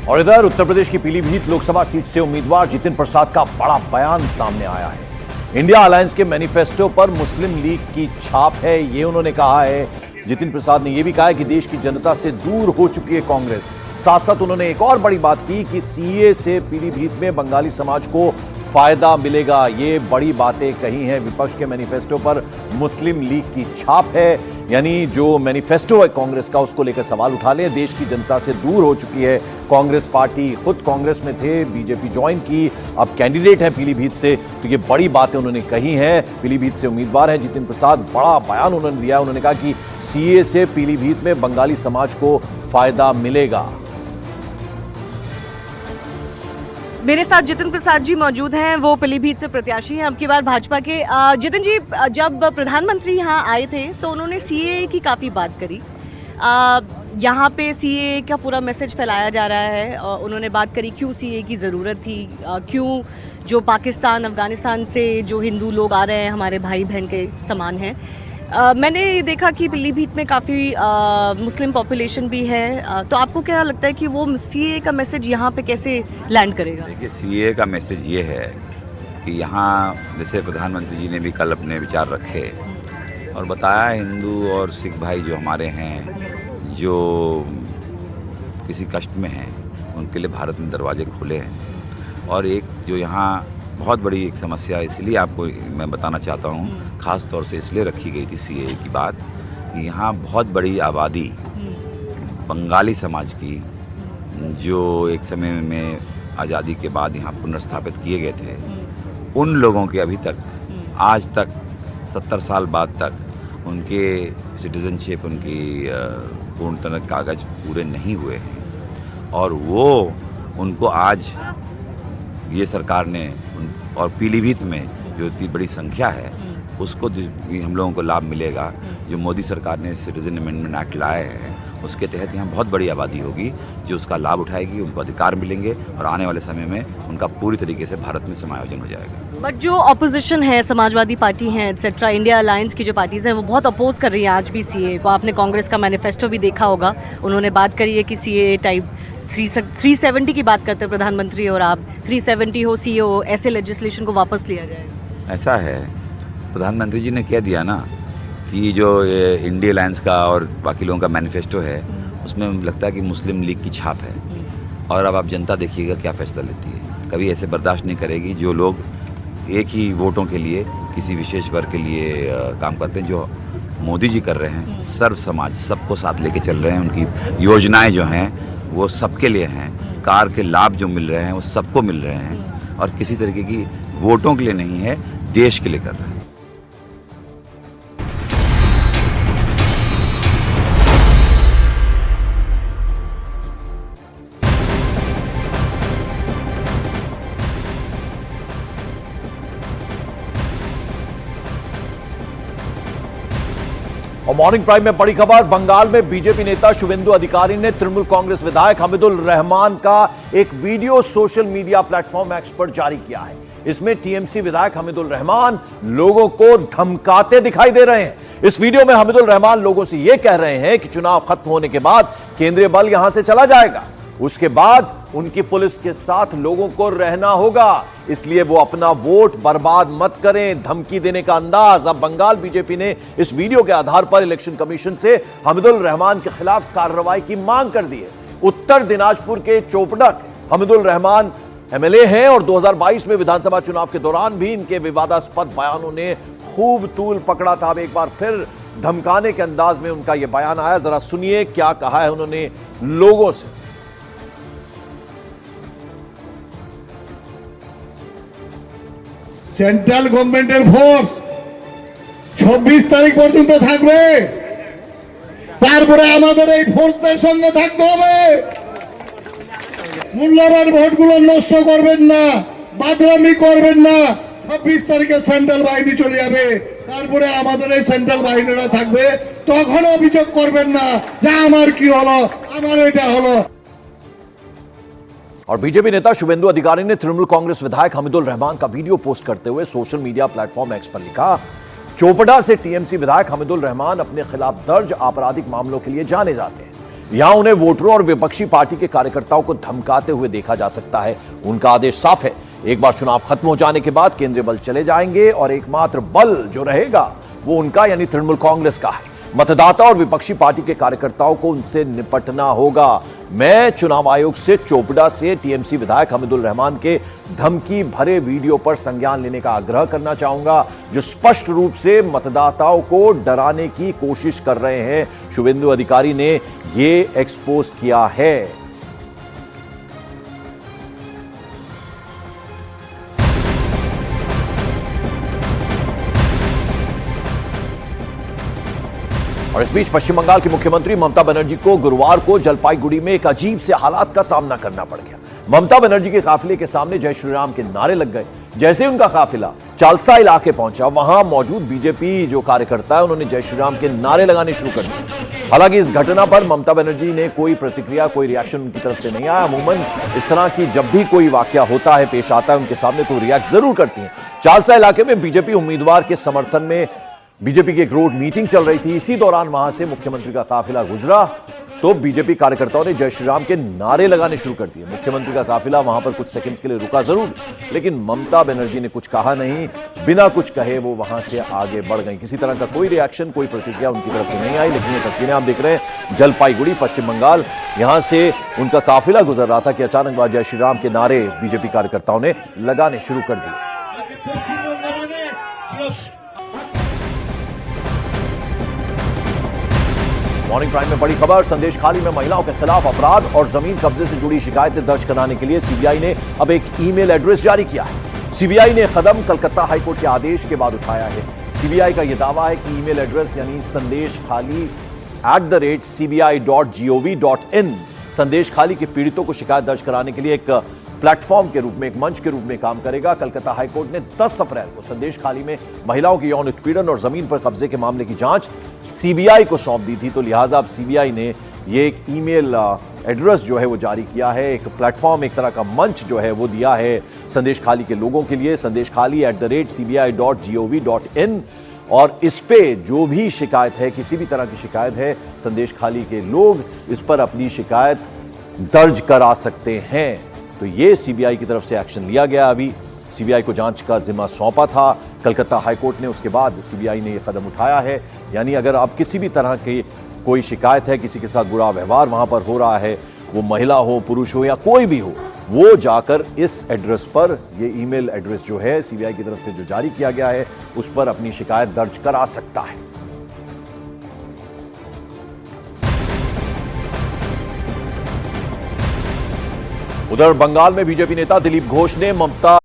और इधर उत्तर प्रदेश की पीलीभीत लोकसभा सीट से उम्मीदवार जितिन प्रसाद का बड़ा बयान सामने आया है। इंडिया अलायंस के मैनिफेस्टो पर मुस्लिम लीग की छाप है, ये उन्होंने कहा है। जितिन प्रसाद ने यह भी कहा है कि देश की जनता से दूर हो चुकी है कांग्रेस। साथ साथ उन्होंने एक और बड़ी बात की कि सीए से पीलीभीत में बंगाली समाज को फायदा मिलेगा। ये बड़ी बातें कही हैं। विपक्ष के मैनिफेस्टो पर मुस्लिम लीग की छाप है, यानी जो मैनिफेस्टो है कांग्रेस का, उसको लेकर सवाल उठा ले। देश की जनता से दूर हो चुकी है कांग्रेस पार्टी। खुद कांग्रेस में थे, बीजेपी ज्वाइन की, अब कैंडिडेट हैं पीलीभीत से। तो ये बड़ी बातें उन्होंने कही हैं। पीलीभीत से उम्मीदवार हैं जितिन प्रसाद। बड़ा बयान उन्होंने दिया। उन्होंने कहा कि सीए से पीलीभीत में बंगाली समाज को फायदा मिलेगा। मेरे साथ जितिन प्रसाद जी मौजूद हैं, वो पीलीभीत से प्रत्याशी हैं अब की बार भाजपा के। जितिन जी, जब प्रधानमंत्री यहाँ आए थे तो उन्होंने सीएए की काफ़ी बात करी। यहाँ पे सीएए का पूरा मैसेज फैलाया जा रहा है। उन्होंने बात करी क्यों सीएए की ज़रूरत थी, क्यों जो पाकिस्तान अफ़गानिस्तान से जो हिंदू लोग आ रहे हैं हमारे भाई बहन के समान हैं। मैंने देखा कि पीलीभीत में काफ़ी मुस्लिम पॉपुलेशन भी है, तो आपको क्या लगता है कि वो सीए का मैसेज यहाँ पे कैसे लैंड करेगा? देखिए, सीए का मैसेज ये है कि यहाँ जैसे प्रधानमंत्री जी ने भी कल अपने विचार रखे और बताया, हिंदू और सिख भाई जो हमारे हैं, जो किसी कष्ट में हैं, उनके लिए भारत में दरवाजे खुले हैं। और एक जो यहाँ बहुत बड़ी एक समस्या, इसलिए आपको मैं बताना चाहता हूँ, ख़ास तौर से इसलिए रखी गई थी सीए की बात कि यहाँ बहुत बड़ी आबादी बंगाली समाज की, जो एक समय में आज़ादी के बाद यहाँ पुनर्स्थापित किए गए थे, उन लोगों के अभी तक, आज तक 70 साल बाद तक उनके सिटीज़नशिप, उनकी पूर्णतः कागज़ पूरे नहीं हुए हैं। और वो उनको आज ये सरकार ने, और पीलीभीत में जो इतनी बड़ी संख्या है, उसको हम लोगों को लाभ मिलेगा। जो मोदी सरकार ने सिटीजन अमेंडमेंट एक्ट लाए हैं, उसके तहत यहाँ बहुत बड़ी आबादी होगी जो उसका लाभ उठाएगी, उनको अधिकार मिलेंगे और आने वाले समय में उनका पूरी तरीके से भारत में समायोजन हो जाएगा। बट जो ऑपोजिशन है, समाजवादी पार्टी है एक्सेट्रा, इंडिया अलायंस की जो पार्टीज़ हैं, वो बहुत अपोज कर रही हैं आज भी सीए को। आपने कांग्रेस का मैनिफेस्टो भी देखा होगा, उन्होंने बात करी है कि सीए टाइप 370 की बात करते हैं प्रधानमंत्री, और आप 370 हो, सीए हो, ऐसे लेजिस्लेशन को वापस लिया जाए। ऐसा है, प्रधानमंत्री जी ने कह दिया ना कि जो इंडिया अलायंस का और बाकी लोगों का मैनिफेस्टो है, उसमें लगता है कि मुस्लिम लीग की छाप है। और अब आप जनता देखिएगा क्या फैसला लेती है। कभी ऐसे बर्दाश्त नहीं करेगी जो लोग एक ही वोटों के लिए किसी विशेष वर्ग के लिए काम करते हैं। जो मोदी जी कर रहे हैं, सर्व समाज, सबको साथ लेके चल रहे हैं। उनकी योजनाएं जो हैं वो सबके लिए हैं। कार के लाभ जो मिल रहे हैं वो सबको मिल रहे हैं, और किसी तरीके की वोटों के लिए नहीं है, देश के लिए कर रहे हैं। और मॉर्निंग प्राइम में बड़ी खबर, बंगाल में बीजेपी नेता शुवेंदु अधिकारी ने तृणमूल कांग्रेस विधायक हमीदुल रहमान का एक video social media platform x पर जारी किया है। इसमें टीएमसी विधायक हमीदुल रहमान लोगों को धमकाते दिखाई दे रहे हैं। इस वीडियो में हमीदुल रहमान लोगों से यह कह रहे हैं कि चुनाव खत्म होने के बाद केंद्रीय बल यहां से चला जाएगा, उसके बाद उनकी पुलिस के साथ लोगों को रहना होगा, इसलिए वो अपना वोट बर्बाद मत करें। धमकी देने का अंदाज। अब बंगाल बीजेपी ने इस वीडियो के आधार पर इलेक्शन कमीशन से हमीदुल रहमान के खिलाफ कार्रवाई की मांग कर दी है। उत्तर दिनाजपुर के चोपड़ा से हमीदुल रहमान एमएलए हैं और 2022 में विधानसभा चुनाव के दौरान भी इनके विवादास्पद बयानों ने खूब तूल पकड़ा था। अब एक बार फिर धमकाने के अंदाज में उनका यह बयान आया। जरा सुनिए क्या कहा है उन्होंने लोगों से। সেন্ট্রাল গভর্নমেন্টের ফোর্স 26 তারিখ পর্যন্ত থাকবে, তারপরে আমাদের এই ফোর্সের সঙ্গে থাকতে হবে। মূল্যবান ভোটগুলো নষ্ট করবেন না, বাদরামি করবেন না। 26 তারিখে সেন্ট্রাল বাহিনী চলে যাবে, তারপরে আমাদের এই সেন্ট্রাল বাহিনীরা থাকবে। তখন অভিযোগ করবেন না যে আমার কি হলো, আমার এটা হলো। और बीजेपी नेता शुवेंदु अधिकारी ने तृणमूल कांग्रेस विधायक हमीदुल रहमान का वीडियो पोस्ट करते हुए सोशल मीडिया प्लेटफॉर्म एक्स पर लिखा, चोपड़ा से टीएमसी विधायक हमीदुल रहमान अपने खिलाफ दर्ज आपराधिक मामलों के लिए जाने जाते हैं। यहां उन्हें वोटरों और विपक्षी पार्टी के कार्यकर्ताओं को धमकाते हुए देखा जा सकता है। उनका आदेश साफ है, एक बार चुनाव खत्म हो जाने के बाद केंद्रीय बल चले जाएंगे और एकमात्र बल जो रहेगा वो उनका यानी तृणमूल कांग्रेस का है। मतदाता और विपक्षी पार्टी के कार्यकर्ताओं को उनसे निपटना होगा। मैं चुनाव आयोग से चोपड़ा से टीएमसी विधायक हमीदुल रहमान के धमकी भरे वीडियो पर संज्ञान लेने का आग्रह करना चाहूंगा, जो स्पष्ट रूप से मतदाताओं को डराने की कोशिश कर रहे हैं। शुभेंदु अधिकारी ने यह एक्सपोज किया है। और इस बीच पश्चिम बंगाल की मुख्यमंत्री ममता बनर्जी को गुरुवार को जलपाईगुड़ी में एक अजीब से हालात का सामना करना पड़ गया। ममता बनर्जी के काफिले के सामने जय श्री राम के नारे लग गए। जैसे उनका काफिला चालसा इलाके पहुंचा, वहां मौजूद बीजेपी जो कार्यकर्ता है उन्होंने जय श्री राम के नारे लगाने शुरू कर दिए। हालांकि इस घटना पर ममता बनर्जी ने कोई प्रतिक्रिया, कोई रिएक्शन उनकी तरफ से नहीं आया। अमूमन इस तरह की जब भी कोई वाकया होता है, पेश आता है, उनके सामने तो रिएक्ट जरूर करती हैं। चालसा इलाके में बीजेपी उम्मीदवार के समर्थन में बीजेपी की एक रोड मीटिंग चल रही थी। इसी दौरान वहां से मुख्यमंत्री का काफिला गुजरा तो बीजेपी कार्यकर्ताओं ने जय श्री राम के नारे लगाने शुरू कर दिए। मुख्यमंत्री का काफिला वहां पर कुछ सेकंड्स के लिए रुका जरूर, लेकिन ममता बनर्जी ने कुछ कहा नहीं। बिना कुछ कहे वो वहां से आगे बढ़ गई। किसी तरह का कोई रिएक्शन, कोई प्रतिक्रिया उनकी तरफ से नहीं आई। लेकिन ये तस्वीरें आप देख रहे हैं जलपाईगुड़ी, पश्चिम बंगाल, यहां से उनका काफिला गुजर रहा था कि अचानक वहां जय श्री राम के नारे बीजेपी कार्यकर्ताओं ने लगाने शुरू कर दिए। मॉर्निंग प्राइम में बड़ी खबर, संदेश खाली में महिलाओं के खिलाफ अपराध और जमीन कब्जे से जुड़ी शिकायतें दर्ज कराने के लिए सीबीआई ने अब एक ईमेल एड्रेस जारी किया है। सीबीआई ने कदम कलकत्ता हाईकोर्ट के आदेश के बाद उठाया है। सीबीआई का यह दावा है कि ईमेल एड्रेस यानी संदेश खाली @cbi.gov.in संदेश खाली के पीड़ितों को शिकायत दर्ज कराने के लिए एक प्लेटफॉर्म के रूप में, एक मंच के रूप में काम करेगा। कलकत्ता हाईकोर्ट ने 10 अप्रैल को संदेश खाली में महिलाओं के यौन उत्पीड़न और जमीन पर कब्जे के मामले की जांच सीबीआई को सौंप दी थी। तो लिहाजा अब सीबीआई ने ये एक ईमेल एड्रेस जो है वो जारी किया है, एक प्लेटफॉर्म, एक तरह का मंच जो है वो दिया है संदेश खाली के लोगों के लिए, संदेश खाली @cbi.gov.in। और इस पे जो भी शिकायत है, किसी भी तरह की शिकायत है, संदेश खाली के लोग इस पर अपनी शिकायत दर्ज करा सकते हैं। तो ये सीबीआई की तरफ से एक्शन लिया गया। अभी सीबीआई को जांच का जिम्मा सौंपा था कलकत्ता हाईकोर्ट ने, उसके बाद सीबीआई ने यह कदम उठाया है। यानी अगर अब किसी भी तरह की कोई शिकायत है, किसी के साथ बुरा व्यवहार वहां पर हो रहा है, वो महिला हो, पुरुष हो या कोई भी हो, वो जाकर इस एड्रेस पर, ये ईमेल एड्रेस जो है सीबीआई की तरफ से जो जारी किया गया है, उस पर अपनी शिकायत दर्ज करा सकता है। उधर बंगाल में बीजेपी नेता दिलीप घोष ने ममता